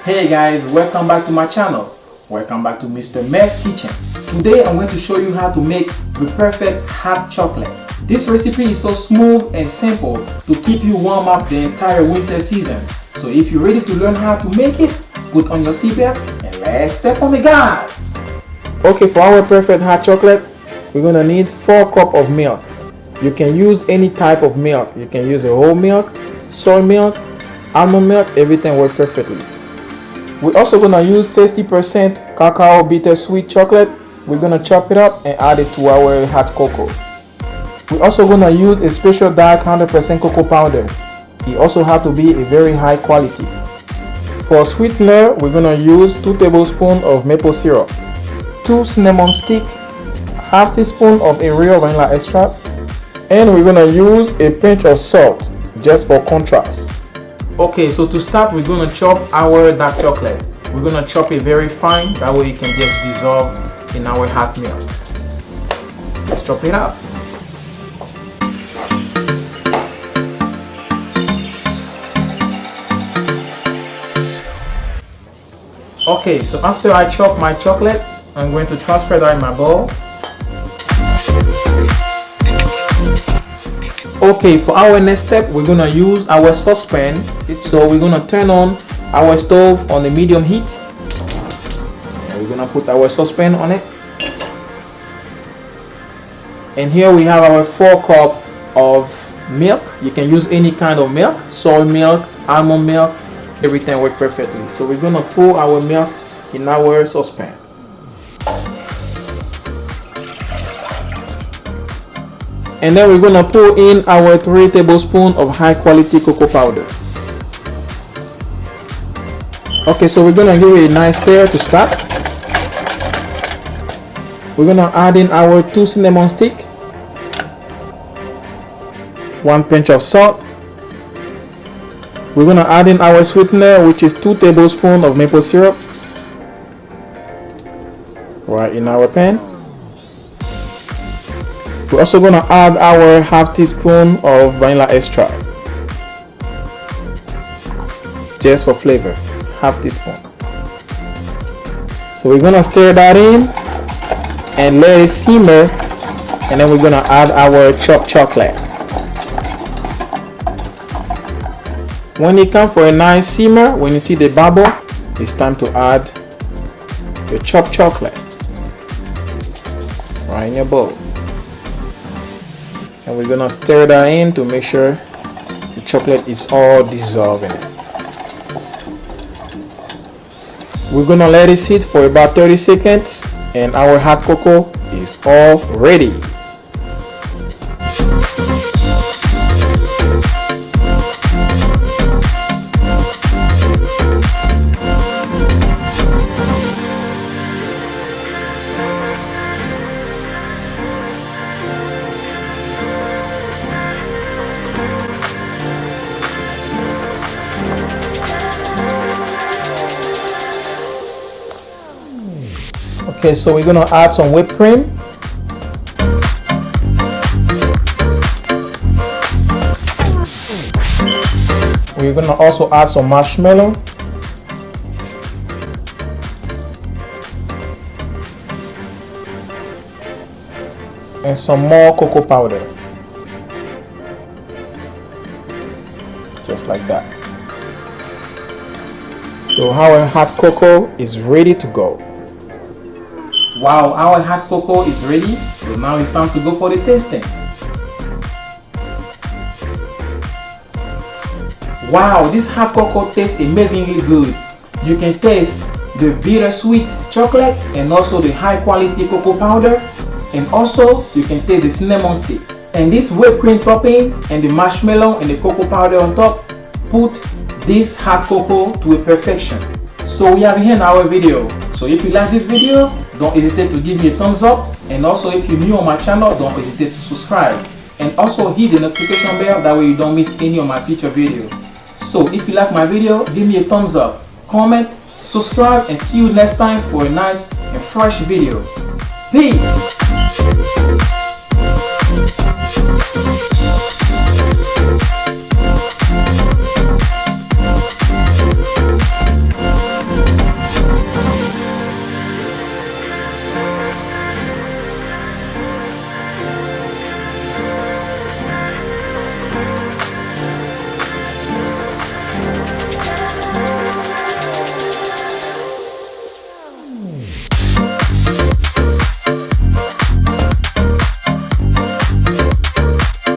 Hey guys, welcome back to my channel. Welcome back to Mistermezss kitchen. Today I'm going to show you how to make the perfect hot chocolate. This recipe is so smooth and simple to keep you warm up the entire winter season. So if you're ready to learn how to make it, put on your seatbelt and let's step on the gas. Okay, for our perfect hot chocolate, we're gonna need 4 cups of milk. You can use any type of milk. You can use a whole milk, soy milk, almond milk, everything works perfectly. We're also gonna use 60% cacao bittersweet chocolate. We're gonna chop it up and add it to our hot cocoa. We're also gonna use a special dark 100% cocoa powder. It also has to be a very high quality. For sweetener, we're gonna use 2 tablespoons of maple syrup, 2 cinnamon sticks, half teaspoon of a real vanilla extract, and we're gonna use a pinch of salt just for contrast. Okay, so to start, we're gonna chop our dark chocolate. We're gonna chop it very fine, that way it can just dissolve in our hot milk. Let's chop it up. Okay, so after I chop my chocolate, I'm going to transfer that in my bowl. Okay, for our next step, we're gonna use our saucepan. So we're gonna turn on our stove on the medium heat. And we're gonna put our saucepan on it. And here we have our 4 cups of milk. You can use any kind of milk, soy milk, almond milk, everything works perfectly. So we're gonna pour our milk in our saucepan. And then we're gonna pour in our 3 tablespoons of high quality cocoa powder. Okay, so we're gonna give it a nice stir to start. We're gonna add in our 2 cinnamon sticks, 1 pinch of salt. We're gonna add in our sweetener, which is 2 tablespoons of maple syrup, right in our pan. We're also gonna add our half teaspoon of vanilla extract, just for flavor, half teaspoon. So we're gonna stir that in and let it simmer, and then we're gonna add our chopped chocolate. When it comes for a nice simmer, when you see the bubble, it's time to add the chopped chocolate right in your bowl. And we're gonna stir that in to make sure the chocolate is all dissolved in it. We're gonna let it sit for about 30 seconds and our hot cocoa is all ready. Okay, so we're gonna add some whipped cream. We're gonna also add some marshmallow. And some more cocoa powder. Just like that. So our hot cocoa is ready to go. Wow, our hot cocoa is ready, so now it's time to go for the tasting. Wow, this hot cocoa tastes amazingly good. You can taste the bittersweet chocolate and also the high quality cocoa powder, and also you can taste the cinnamon stick. And this whipped cream topping and the marshmallow and the cocoa powder on top put this hot cocoa to a perfection. So we have here in our video. So if you like this video, don't hesitate to give me a thumbs up, and also if you're new on my channel, don't hesitate to subscribe and also hit the notification bell, that way you don't miss any of my future videos. So if you like my video, give me a thumbs up, comment, subscribe, and see you next time for a nice and fresh video. Peace.